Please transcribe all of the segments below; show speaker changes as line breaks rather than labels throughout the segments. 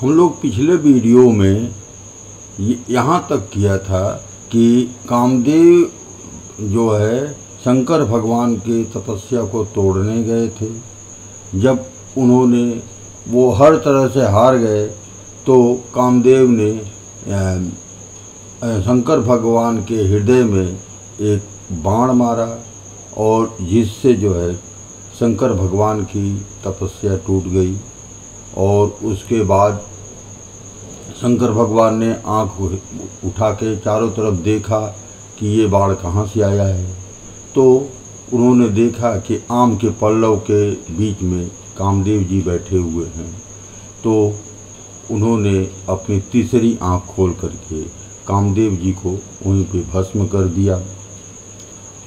हम लोग पिछले वीडियो में यहाँ तक किया था कि कामदेव जो है शंकर भगवान की तपस्या को तोड़ने गए थे। जब उन्होंने वो हर तरह से हार गए तो कामदेव ने शंकर भगवान के हृदय में एक बाण मारा और जिससे जो है शंकर भगवान की तपस्या टूट गई। और उसके बाद शंकर भगवान ने आँख उठा के चारों तरफ देखा कि ये बाण कहाँ से आया है। तो उन्होंने देखा कि आम के पल्लव के बीच में कामदेव जी बैठे हुए हैं। तो उन्होंने अपनी तीसरी आँख खोल करके कामदेव जी को वहीं पे भस्म कर दिया।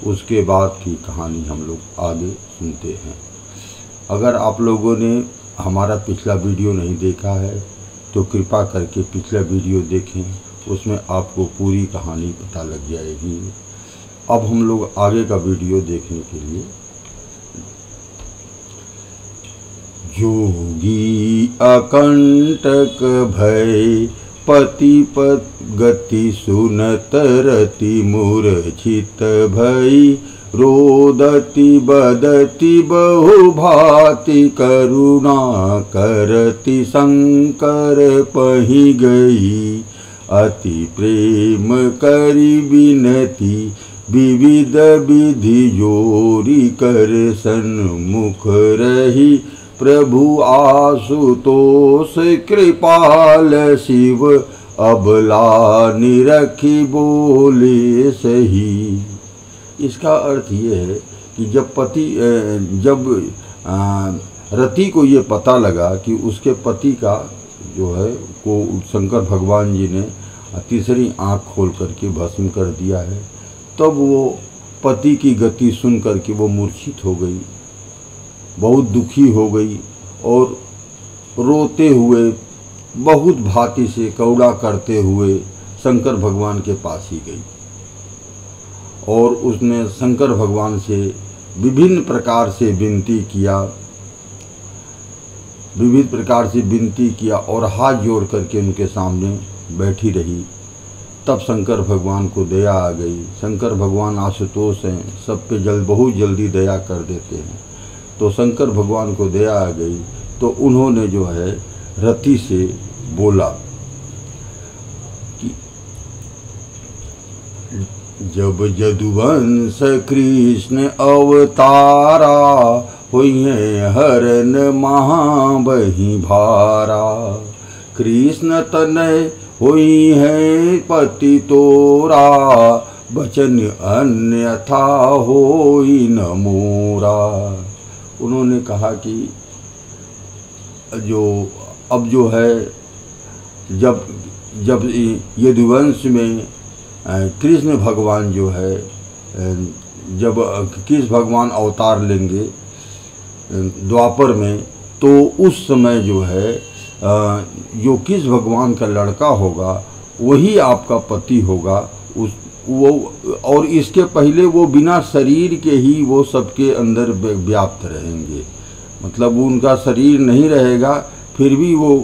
उसके बाद की कहानी हम लोग आगे सुनते हैं। अगर आप लोगों ने हमारा पिछला वीडियो नहीं देखा है तो कृपा करके पिछला वीडियो देखें, उसमें आपको पूरी कहानी पता लग जाएगी। अब हम लोग आगे का वीडियो देखने के लिए जोगी अकंटक भय पति पद गति सुनत रति मूर्छित भई रोदति बदति बहु भांति करुणा करति शंकर पहि गई अति प्रेम करि विनती विविध विधि जोरी कर सन्मुख रही प्रभु आशुतोष कृपाल शिव अबला निरखी बोले सही। इसका अर्थ ये है कि जब रति को ये पता लगा कि उसके पति का जो है को शंकर भगवान जी ने तीसरी आँख खोल करके भस्म कर दिया है, तब वो पति की गति सुन करके वो मूर्छित हो गई, बहुत दुखी हो गई और रोते हुए बहुत भांति से कौड़ा करते हुए शंकर भगवान के पास ही गई। और उसने शंकर भगवान से विभिन्न प्रकार से विनती किया और हाथ जोड़ करके उनके सामने बैठी रही। तब शंकर भगवान को दया आ गई। शंकर भगवान आशुतोष हैं, सब पे बहुत जल्दी दया कर देते हैं। तो शंकर भगवान को दया आ गई तो उन्होंने जो है रति से बोला कि जब यदुवंश कृष्ण अवतारा हुए हरन महाबही भारा कृष्ण तनय हुई है पति तोरा बचन अन्यथा होई न मोरा। उन्होंने कहा कि अब जो है जब यदुवंश में कृष्ण भगवान जो है जब कृष्ण भगवान अवतार लेंगे द्वापर में, तो उस समय जो है जो कृष्ण भगवान का लड़का होगा वही आपका पति होगा। और इसके पहले वो बिना शरीर के ही वो सबके अंदर व्याप्त रहेंगे, मतलब उनका शरीर नहीं रहेगा फिर भी वो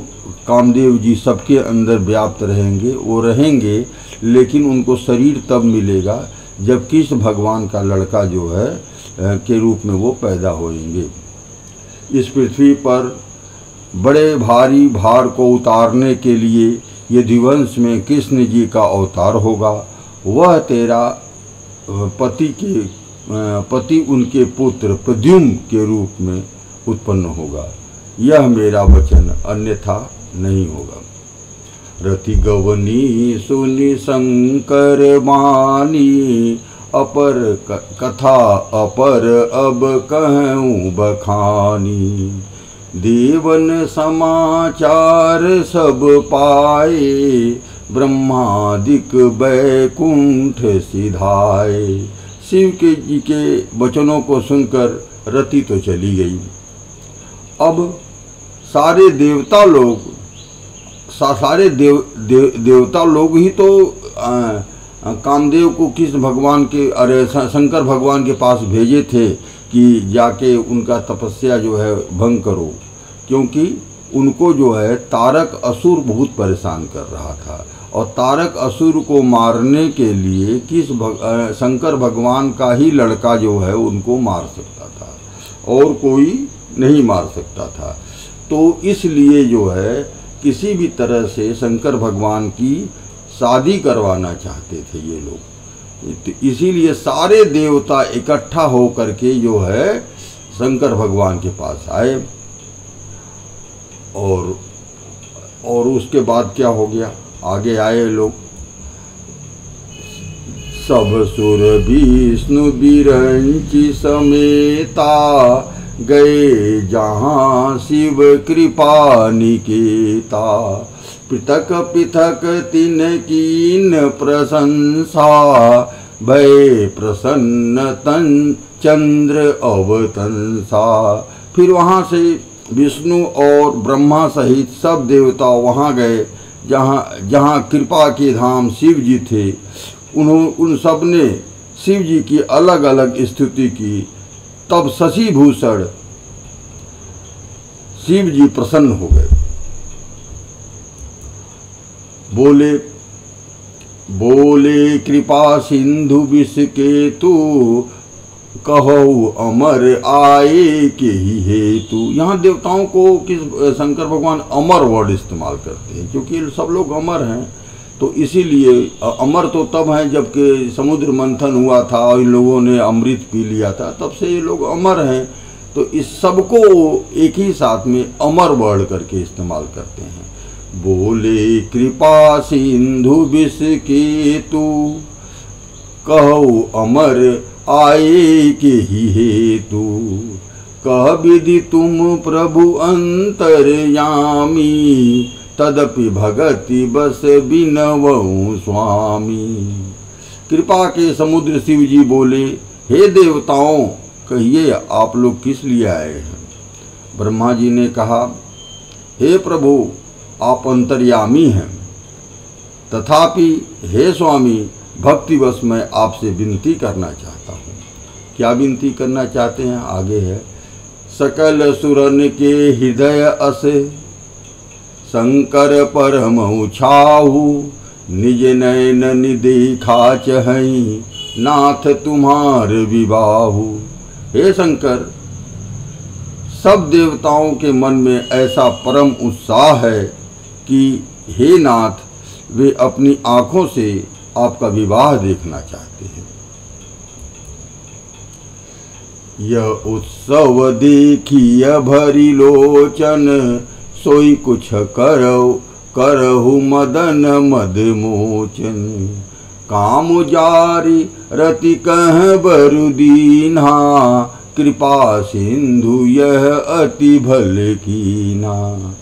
कामदेव जी सबके अंदर व्याप्त रहेंगे। वो रहेंगे लेकिन उनको शरीर तब मिलेगा जब कृष्ण भगवान का लड़का जो है के रूप में वो पैदा होंगे। इस पृथ्वी पर बड़े भारी भार को उतारने के लिए यदुवंश में कृष्ण जी का अवतार होगा। वह तेरा पति उनके पुत्र प्रद्युम्न के रूप में उत्पन्न होगा। यह मेरा वचन अन्यथा नहीं होगा। रति गवनी सुनि शंकर मानी अपर कथा अपर अब कहूँ बखानी देवन समाचार सब पाए ब्रह्मादिक बैकुंठ सिधाए। शिव के जी के वचनों को सुनकर रति तो चली गई। अब सारे देवता लोग ही तो कामदेव को कृष्ण भगवान के शंकर भगवान के पास भेजे थे कि जाके उनका तपस्या जो है भंग करो, क्योंकि उनको जो है तारक असुर बहुत परेशान कर रहा था, और तारक असुर को मारने के लिए शंकर भगवान का ही लड़का जो है उनको मार सकता था, और कोई नहीं मार सकता था। तो इसलिए जो है किसी भी तरह से शंकर भगवान की शादी करवाना चाहते थे ये लोग। तो इसीलिए सारे देवता इकट्ठा हो करके जो है शंकर भगवान के पास आए। और उसके बाद क्या हो गया, आगे आए लोग, सब सुर विष्णु बिरंची समेता, गए जहाँ शिव कृपा निकेता, पृथक पृथक तिन कीन प्रशंसा, भय प्रसन्न तन चंद्र अवतंसा। फिर वहाँ से विष्णु और ब्रह्मा सहित सब देवता वहाँ गए जहाँ कृपा के धाम शिव जी थे। उन सब ने शिव जी की अलग अलग स्तुति की। तब शशि भूषण शिव जी प्रसन्न हो गए, बोले कृपा सिंधु विष के तू, कहो अमर आए के ही हेतु। यहाँ देवताओं को शंकर भगवान अमर वर्ड इस्तेमाल करते हैं, क्योंकि सब लोग अमर हैं। तो इसीलिए अमर तो तब हैं जबकि समुद्र मंथन हुआ था और इन लोगों ने अमृत पी लिया था, तब से ये लोग अमर हैं। तो इस सबको एक ही साथ में अमर वर्ड करके इस्तेमाल करते हैं। बोले कृपा सिंधु विष के तू, कहो अमर आए के ही हेतु, कह विधि तुम प्रभु अंतर्यामी, तदपि भगति बस बिनवऊं स्वामी। कृपा के समुद्र शिव जी बोले, हे देवताओं, कहिए आप लोग किस लिए आए हैं। ब्रह्मा जी ने कहा, हे प्रभु, आप अंतर्यामी हैं, तथापि हे स्वामी, भक्तिवश मैं आपसे विनती करना चाहता हूँ। क्या विनती करना चाहते हैं, आगे है। सकल सुरन के हृदय अस, शंकर परमहु छाहु, निज नयन निदेखा चहई, नाथ तुम्हार विबाहु। हे शंकर, सब देवताओं के मन में ऐसा परम उत्साह है कि हे नाथ, वे अपनी आँखों से आपका विवाह देखना चाहते हैं। यह उत्सव देखिय भरी लोचन, सोई कुछ करहु मदन मद मोचन। काम जारी रति कह बरु दीन्हा, कृपा सिंधु यह अति भल कीना।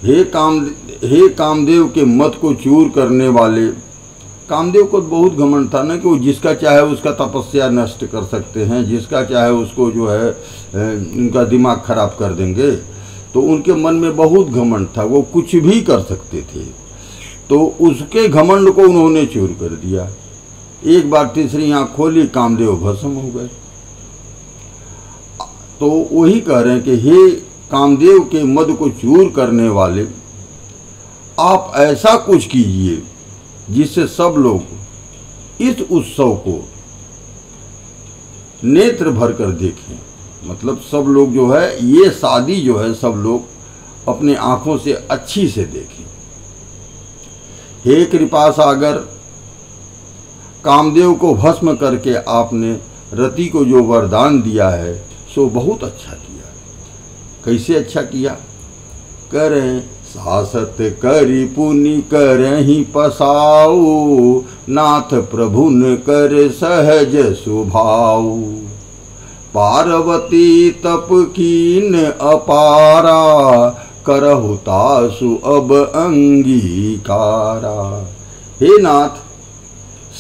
हे कामदेव के मत को चूर करने वाले। कामदेव को बहुत घमंड था ना कि वो जिसका चाहे उसका तपस्या नष्ट कर सकते हैं, जिसका चाहे उसको जो है उनका दिमाग खराब कर देंगे। तो उनके मन में बहुत घमंड था, वो कुछ भी कर सकते थे। तो उसके घमंड को उन्होंने चूर कर दिया। एक बार तीसरी आँख खोली, कामदेव भस्म हो गए। तो वही कह रहे हैं कि हे कामदेव के मद को चूर करने वाले, आप ऐसा कुछ कीजिए जिससे सब लोग इस उत्सव को नेत्र भर कर देखें। मतलब सब लोग जो है ये शादी जो है सब लोग अपने आँखों से अच्छी से देखें। हे कृपा सागर, कामदेव को भस्म करके आपने रति को जो वरदान दिया है सो बहुत अच्छा किया। कैसे अच्छा किया, कह रहे हैं, सासत करी पुनि करहि पसाऊ, नाथ प्रभुन कर सहज सुभाऊ। पार्वती तप कीन अपारा, करहु तासु अब अंगीकारा। हे नाथ,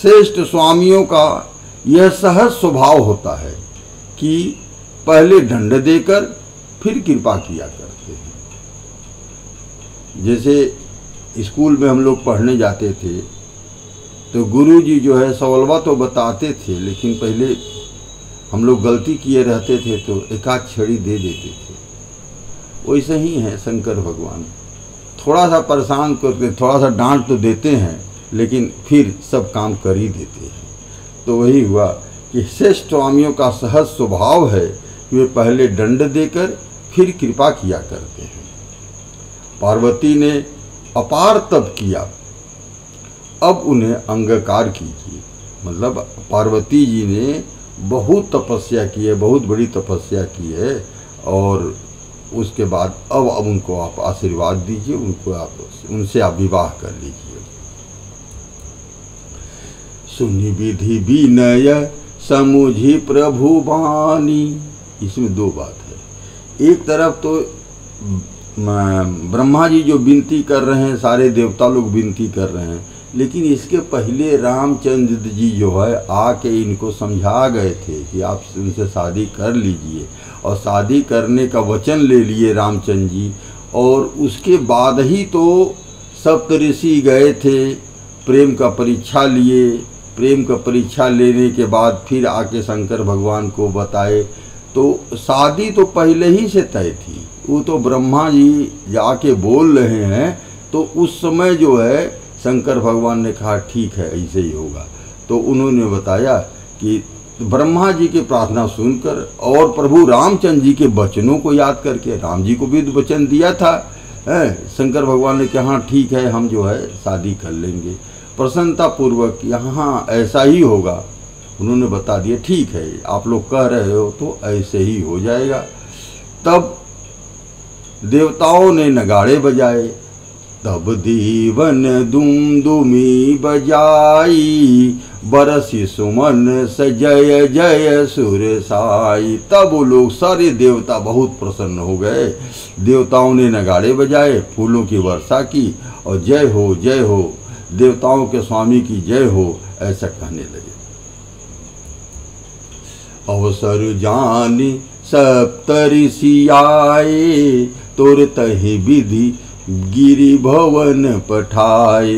श्रेष्ठ स्वामियों का यह सहज स्वभाव होता है कि पहले दंड देकर फिर कृपा किया करते हैं। जैसे स्कूल में हम लोग पढ़ने जाते थे तो गुरुजी जो है सवालवा तो बताते थे, लेकिन पहले हम लोग गलती किए रहते थे तो एक आध छड़ी दे देते थे। वैसे ही हैं शंकर भगवान, थोड़ा सा परेशान करके थोड़ा सा डांट तो देते हैं, लेकिन फिर सब काम कर ही देते हैं। तो वही हुआ कि श्रेष्ठ स्वामियों का सहज स्वभाव है कि वे पहले दंड देकर फिर कृपा किया करते हैं। पार्वती ने अपार तप किया, अब उन्हें अंगीकार कीजिए। मतलब पार्वती जी ने बहुत तपस्या की है, बहुत बड़ी तपस्या की है, और उसके बाद अब उनको आप आशीर्वाद दीजिए, उनसे आप विवाह कर लीजिए। सुनि विधि विनय समुझी प्रभु बानी। इसमें दो बात है। एक तरफ तो ब्रह्मा जी जो विनती कर रहे हैं, सारे देवता लोग विनती कर रहे हैं, लेकिन इसके पहले रामचंद्र जी जो है आके इनको समझा गए थे कि आप उनसे शादी कर लीजिए, और शादी करने का वचन ले लिए रामचंद्र जी। और उसके बाद ही तो सप्तऋषि गए थे, प्रेम का परीक्षा लिए, प्रेम का परीक्षा लेने के बाद फिर आके शंकर भगवान को बताए। तो शादी तो पहले ही से तय थी, वो तो ब्रह्मा जी जाके बोल रहे हैं, तो उस समय जो है शंकर भगवान ने कहा ठीक है ऐसे ही होगा। तो उन्होंने बताया कि ब्रह्मा जी की प्रार्थना सुनकर और प्रभु रामचंद्र जी के वचनों को याद करके, राम जी को भी वचन दिया था, शंकर भगवान ने कहा हाँ ठीक है हम जो है शादी कर लेंगे प्रसन्नता पूर्वक, यहाँ ऐसा ही होगा। उन्होंने बता दिया ठीक है आप लोग कह रहे हो तो ऐसे ही हो जाएगा। तब देवताओं ने नगाड़े बजाए, तब दीवन दुमदुमी बजाई, बरसी सुमन से जय जय सुर साई। तब वो लोग सारे देवता बहुत प्रसन्न हो गए। देवताओं ने नगाड़े बजाए, फूलों की वर्षा की, और जय हो देवताओं के स्वामी की जय हो, ऐसा कहने लगे। अवसर जानी सप्तऋषि आए, तुरत ही विधि गिरि भवन पठाए।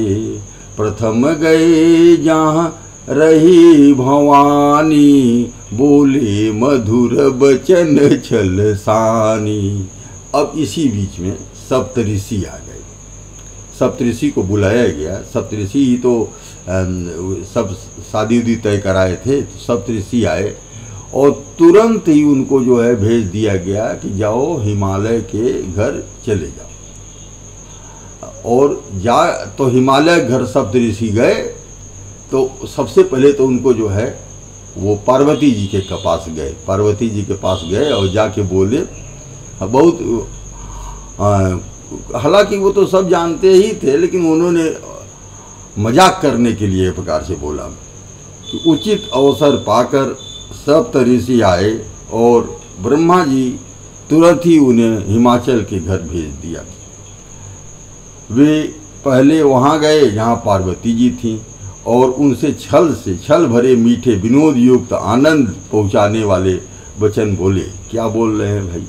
प्रथम गए जहाँ रही भवानी, बोले मधुर बचन छल सानी। अब इसी बीच में सप्तऋषि आ गए, सप्तऋषि को बुलाया गया। सप्तऋषि तो सब शादी उदी तय कराए थे, सप्तऋषि आए और तुरंत ही उनको जो है भेज दिया गया कि जाओ हिमालय के घर चले जाओ। और तो हिमालय घर सप्तऋषि गए, तो सबसे पहले तो उनको जो है वो पार्वती जी के पास गए, पार्वती जी के पास गए और जाके बोले बहुत, हालांकि वो तो सब जानते ही थे, लेकिन उन्होंने मजाक करने के लिए प्रकार से बोला कि उचित अवसर पाकर सप्तऋषि आए और ब्रह्मा जी तुरंत ही उन्हें हिमाचल के घर भेज दिया। वे पहले वहाँ गए जहाँ पार्वती जी थीं और उनसे छल भरे मीठे विनोद युक्त आनंद पहुँचाने वाले वचन बोले। क्या बोल रहे हैं भाई?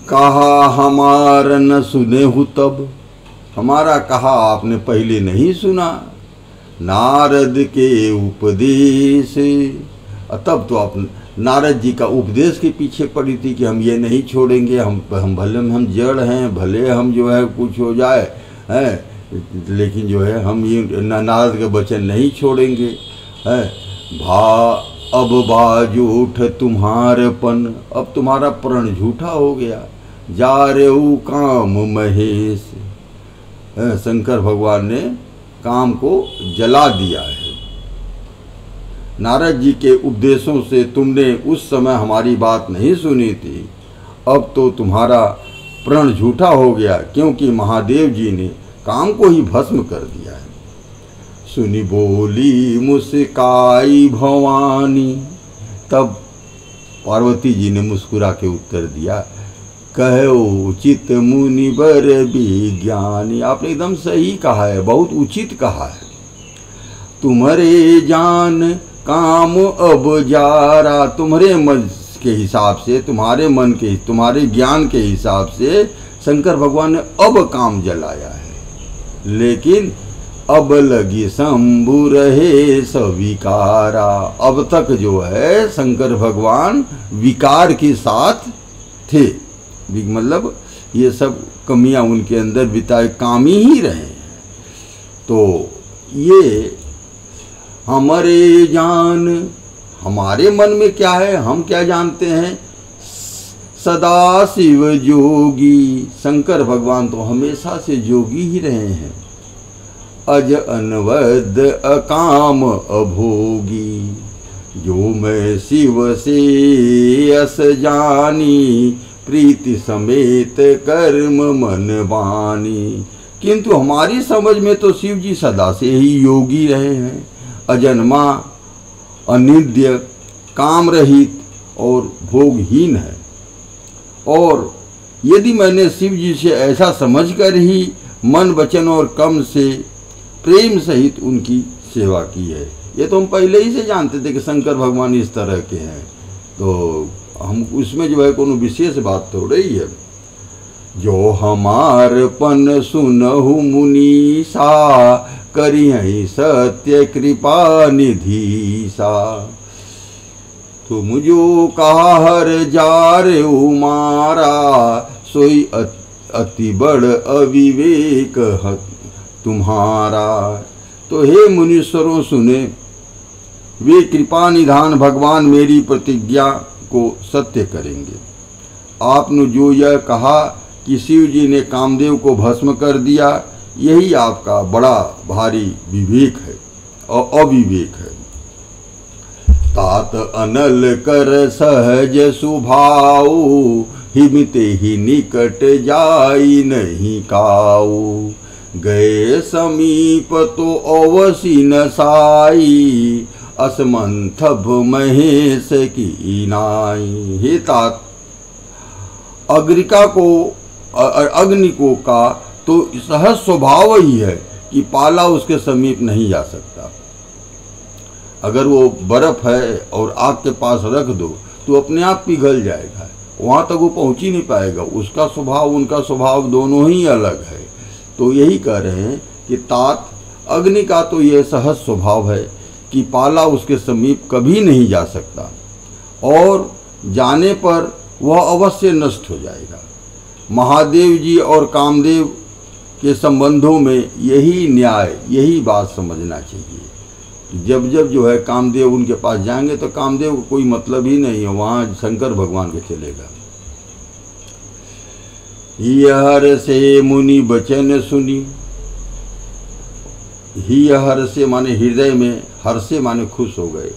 कहा हमारा न सुने हूँ तब, हमारा कहा आपने पहले नहीं सुना। नारद के उपदेश, तब तो आप नारद जी का उपदेश के पीछे पड़ी थी कि हम ये नहीं छोड़ेंगे, हम भले हम जड़ हैं, भले हम जो है कुछ हो जाए हैं, लेकिन जो है हम ये नारद के वचन नहीं छोड़ेंगे। अब बाजूठ तुम्हारेपन, अब तुम्हारा प्रण झूठा हो गया। जा रेऊ काम महेश, शंकर भगवान ने काम को जला दिया है। नारद जी के उपदेशों से तुमने उस समय हमारी बात नहीं सुनी थी, अब तो तुम्हारा प्रण झूठा हो गया, क्योंकि महादेव जी ने काम को ही भस्म कर दिया है। सुनी बोली मुस्काई भवानी, तब पार्वती जी ने मुस्कुरा के उत्तर दिया, कहो उचित मुनिवर विज्ञानी। आपने एकदम सही कहा है, बहुत उचित कहा है। तुम्हारे जान काम अब जारा, तुम्हारे मन के हिसाब से, तुम्हारे मन के, तुम्हारे ज्ञान के हिसाब से शंकर भगवान ने अब काम जलाया है, लेकिन अब लगी शंभु रहे सविकारा। अब तक जो है शंकर भगवान विकार के साथ थे, मतलब ये सब कमियां उनके अंदर बिताए कामी ही रहे हैं। तो ये हमारे जान, हमारे मन में क्या है, हम क्या जानते हैं, सदा शिव जोगी, शंकर भगवान तो हमेशा से जोगी ही रहे हैं। अज अनवद अकाम अभोगी, जो मैं शिव से अस जानी, प्रीति समेत कर्म मन बानी। किंतु हमारी समझ में तो शिव जी सदा से ही योगी रहे हैं, अजन्मा, अनित्य, काम रहित और भोगहीन है। और यदि मैंने शिव जी से ऐसा समझकर ही मन वचन और कर्म से प्रेम सहित उनकी सेवा की है, ये तो हम पहले ही से जानते थे कि शंकर भगवान इस तरह के हैं, तो हम उसमें जो है कोनो विशेष बात तो रही है। जो हमारपन सुनहु मुनीसा, करियहि सत्य कृपा निधीसा। तुम जो कहर जार उमारा, सोई अति बड़ अविवेक तुम्हारा। तो हे मुनीश्वरों सुने, वे कृपा निधान भगवान मेरी प्रतिज्ञा को सत्य करेंगे। आपने जो यह कहा कि शिव जी ने कामदेव को भस्म कर दिया, यही आपका बड़ा भारी विवेक है और अविवेक है। तात अनल कर सहज सुभाऊ, हिमते ही निकट जाई नहीं काऊ। गए समीप तो अवसी न साई, असमंथभ महेश की नाई। हे तात, अग्नि को का तो सहज स्वभाव ही है कि पाला उसके समीप नहीं जा सकता। अगर वो बर्फ है और आग के पास रख दो तो अपने आप पिघल जाएगा, वहाँ तक वो पहुँच ही नहीं पाएगा। उसका स्वभाव उनका स्वभाव दोनों ही अलग है। तो यही कह रहे हैं कि तात, अग्नि का तो यह सहज स्वभाव है कि पाला उसके समीप कभी नहीं जा सकता, और जाने पर वह अवश्य नष्ट हो जाएगा। महादेव जी और कामदेव के संबंधों में यही न्याय, यही बात समझना चाहिए। जब जब जो है कामदेव उनके पास जाएंगे तो कामदेव को कोई मतलब ही नहीं है, वहाँ शंकर भगवान के चलेगा। हर से मुनि वचन सुनी, ही हर से माने हृदय में, हर से माने खुश हो गए।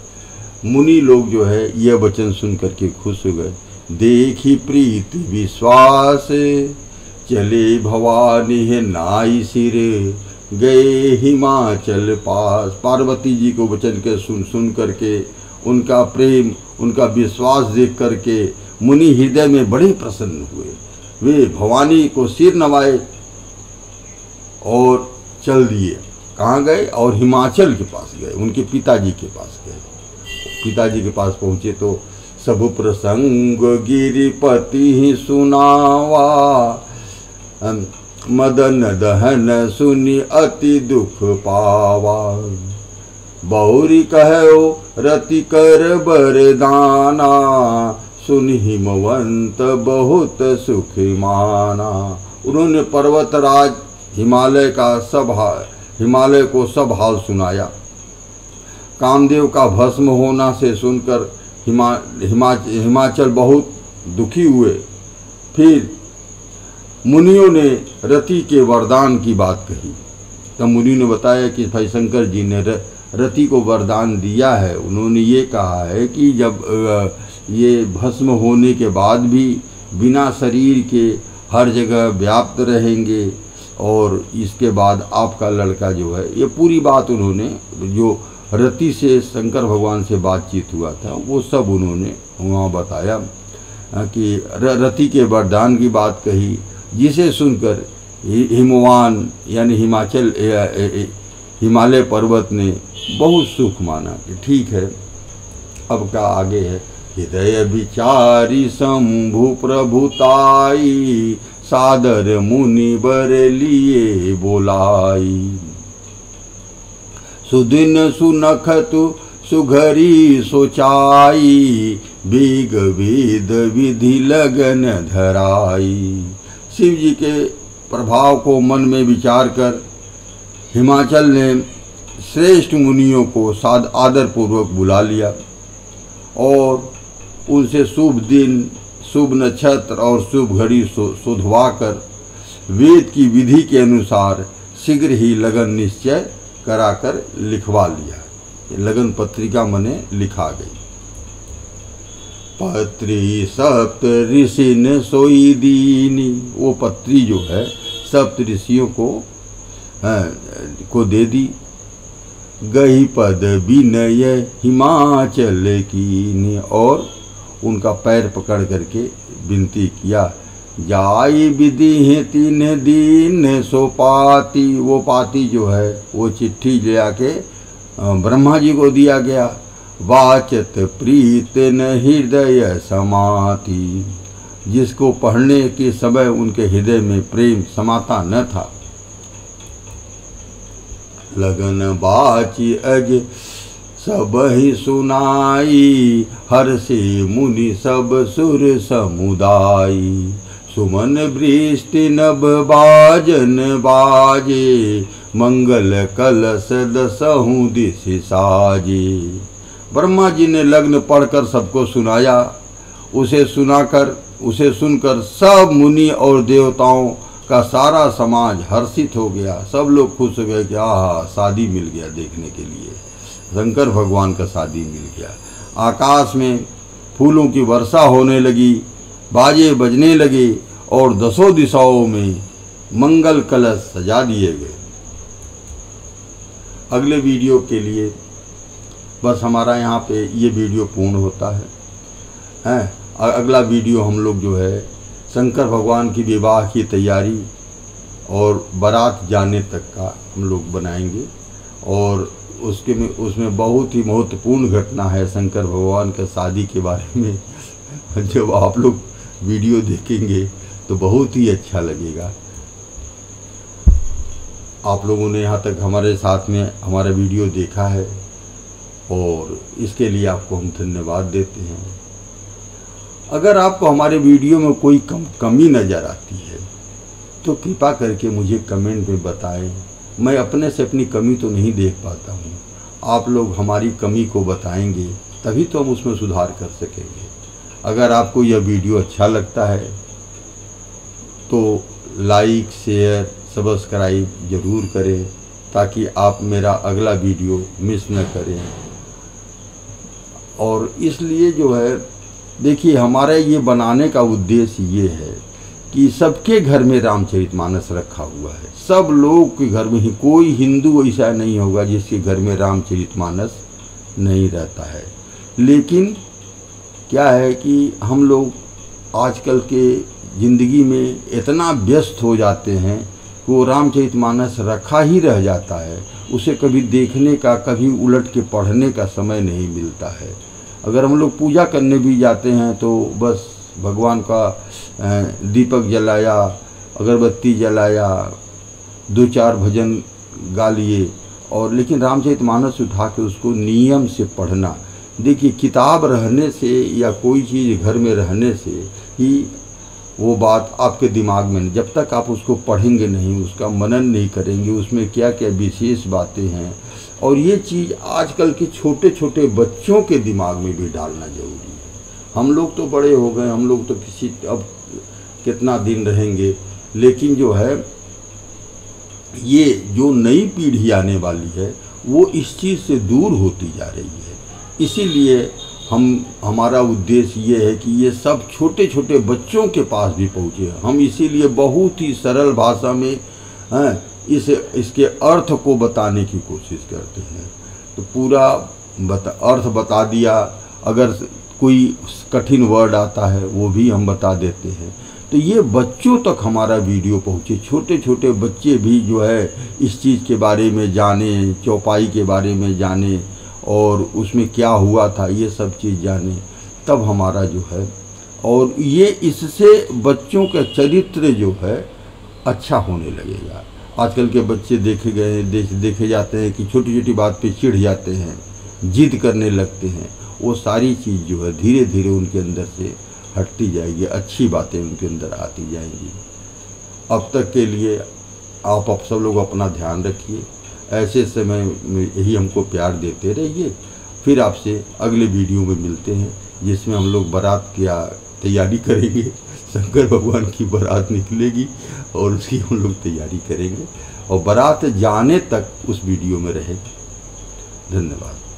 मुनि लोग जो है यह वचन सुन करके खुश हो गए। देखी प्रीति विश्वास, चले भवानी है नाई सिर, गए हिमाचल पास। पार्वती जी को वचन के सुन करके, उनका प्रेम, उनका विश्वास देख करके मुनि हृदय में बड़े प्रसन्न हुए। वे भवानी को सिर नवाए और चल दिए। कहाँ गए? और हिमाचल के पास गए, उनके पिताजी के पास गए। पिताजी के पास पहुँचे तो सब प्रसंग गिरिपति सुनावा, मदन दहन सुनि अति दुख पावा। बहुरी कहो रति कर बरदाना, सुन हिमवंत बहुत सुख माना। उन्होंने पर्वतराज हिमालय को सब हाल सुनाया। कामदेव का भस्म होना से सुनकर हिमाचल बहुत दुखी हुए। फिर मुनियों ने रति के वरदान की बात कही। तब मुनि ने बताया कि भाई शंकर जी ने रति को वरदान दिया है। उन्होंने ये कहा है कि जब ये भस्म होने के बाद भी बिना शरीर के हर जगह व्याप्त रहेंगे, और इसके बाद आपका लड़का जो है, ये पूरी बात उन्होंने जो रति से शंकर भगवान से बातचीत हुआ था वो सब उन्होंने वहाँ बताया कि रति के वरदान की बात कही, जिसे सुनकर हिमवान यानी हिमालय पर्वत ने बहुत सुख माना कि ठीक है। अब का आगे है, हृदय विचारी शंभु प्रभुताई, सादर मुनि बर लिए बोलाई। सुदिन सुनखतु सुघरी सोचाई, वेग वेद विधि लगन धराई। शिव जी के प्रभाव को मन में विचार कर हिमाचल ने श्रेष्ठ मुनियों को आदर पूर्वक बुला लिया और उनसे शुभ दिन, शुभ नक्षत्र और शुभ घड़ी शोधवा कर वेद की विधि के अनुसार शीघ्र ही लगन निश्चय कराकर लिखवा लिया। लगन पत्रिका मने लिखा गई। पत्री सप्त ऋषि ने सोई दीनी, वो पत्री जो है सप्त ऋषियों को दे दी। गई पद विनय हिमाचल की, और उनका पैर पकड़ करके विनती किया। जाई विधि है 3 दिन सो पाती, वो पाती जो है वो चिट्ठी ले आके ब्रह्मा जी को दिया गया। वाचत प्रीत न हृदय समाती, जिसको पढ़ने के समय उनके हृदय में प्रेम समाता न था। लगन बाची अज सब ही सुनाई, हर से मुनि सब सुर समुदाई। सुमन वृष्टि नभ बाजन बाजे, मंगल कलश दसहु दिश साजे। ब्रह्मा जी ने लग्न पढ़कर सबको सुनाया। उसे सुनकर सब मुनि और देवताओं का सारा समाज हर्षित हो गया। सब लोग खुश हो गए कि आहा, शादी मिल गया देखने के लिए, शंकर भगवान का शादी मिल गया। आकाश में फूलों की वर्षा होने लगी, बाजे बजने लगे और 10 दिशाओं में मंगल कलश सजा दिए गए। अगले वीडियो के लिए बस हमारा यहाँ पे ये वीडियो पूर्ण होता है। अगला वीडियो हम लोग जो है शंकर भगवान की विवाह की तैयारी और बारात जाने तक का हम लोग बनाएंगे, और उसमें बहुत ही महत्वपूर्ण घटना है शंकर भगवान के शादी के बारे में। जब आप लोग वीडियो देखेंगे तो बहुत ही अच्छा लगेगा। आप लोगों ने यहाँ तक हमारे साथ में हमारा वीडियो देखा है और इसके लिए आपको हम धन्यवाद देते हैं। अगर आपको हमारे वीडियो में कोई कमी नज़र आती है तो कृपा करके मुझे कमेंट में बताएं। मैं अपने से अपनी कमी तो नहीं देख पाता हूँ, आप लोग हमारी कमी को बताएंगे तभी तो हम उसमें सुधार कर सकेंगे। अगर आपको यह वीडियो अच्छा लगता है तो लाइक, शेयर, सब्सक्राइब ज़रूर करें ताकि आप मेरा अगला वीडियो मिस न करें। और इसलिए जो है देखिए, हमारा ये बनाने का उद्देश्य ये है कि सबके घर में रामचरितमानस रखा हुआ है। सब लोग के घर में ही, कोई हिंदू ऐसा नहीं होगा जिसके घर में रामचरितमानस नहीं रहता है। लेकिन क्या है कि हम लोग आजकल के ज़िंदगी में इतना व्यस्त हो जाते हैं कि वो रामचरितमानस रखा ही रह जाता है, उसे कभी देखने का, कभी उलट के पढ़ने का समय नहीं मिलता है। अगर हम लोग पूजा करने भी जाते हैं तो बस भगवान का दीपक जलाया, अगरबत्ती जलाया, 2-4 भजन गा लिए, और लेकिन रामचरितमानस उठा के उसको नियम से पढ़ना। देखिए, किताब रहने से या कोई चीज़ घर में रहने से ही वो बात आपके दिमाग में, जब तक आप उसको पढ़ेंगे नहीं, उसका मनन नहीं करेंगे, उसमें क्या क्या विशेष बातें हैं, और ये चीज़ आजकल के छोटे छोटे बच्चों के दिमाग में भी डालना ज़रूरी है। हम लोग तो बड़े हो गए, हम लोग तो अब कितना दिन रहेंगे, लेकिन जो है ये जो नई पीढ़ी आने वाली है वो इस चीज़ से दूर होती जा रही है। इसीलिए हमारा उद्देश्य ये है कि ये सब छोटे छोटे बच्चों के पास भी पहुँचे। हम इसीलिए बहुत ही सरल भाषा में इसके अर्थ को बताने की कोशिश करते हैं। तो पूरा अर्थ बता दिया, अगर कोई कठिन वर्ड आता है वो भी हम बता देते हैं। तो ये बच्चों तक हमारा वीडियो पहुँचे, छोटे छोटे बच्चे भी जो है इस चीज़ के बारे में जाने, चौपाई के बारे में जाने और उसमें क्या हुआ था ये सब चीज़ जाने, तब हमारा जो है, और ये इससे बच्चों का चरित्र जो है अच्छा होने लगेगा। आजकल के बच्चे देखे जाते हैं कि छोटी छोटी बात पे चिढ़ जाते हैं, जिद करने लगते हैं, वो सारी चीज़ जो है धीरे धीरे उनके अंदर से हटती जाएगी, अच्छी बातें उनके अंदर आती जाएंगी। अब तक के लिए आप सब लोग अपना ध्यान रखिए, ऐसे समय में यही हमको प्यार देते रहिए। फिर आपसे अगले वीडियो में मिलते हैं, जिसमें हम लोग बारात की तैयारी करेंगे। शंकर भगवान की बारात निकलेगी और उसकी हम लोग तैयारी करेंगे, और बारात जाने तक उस वीडियो में रहेगी। धन्यवाद।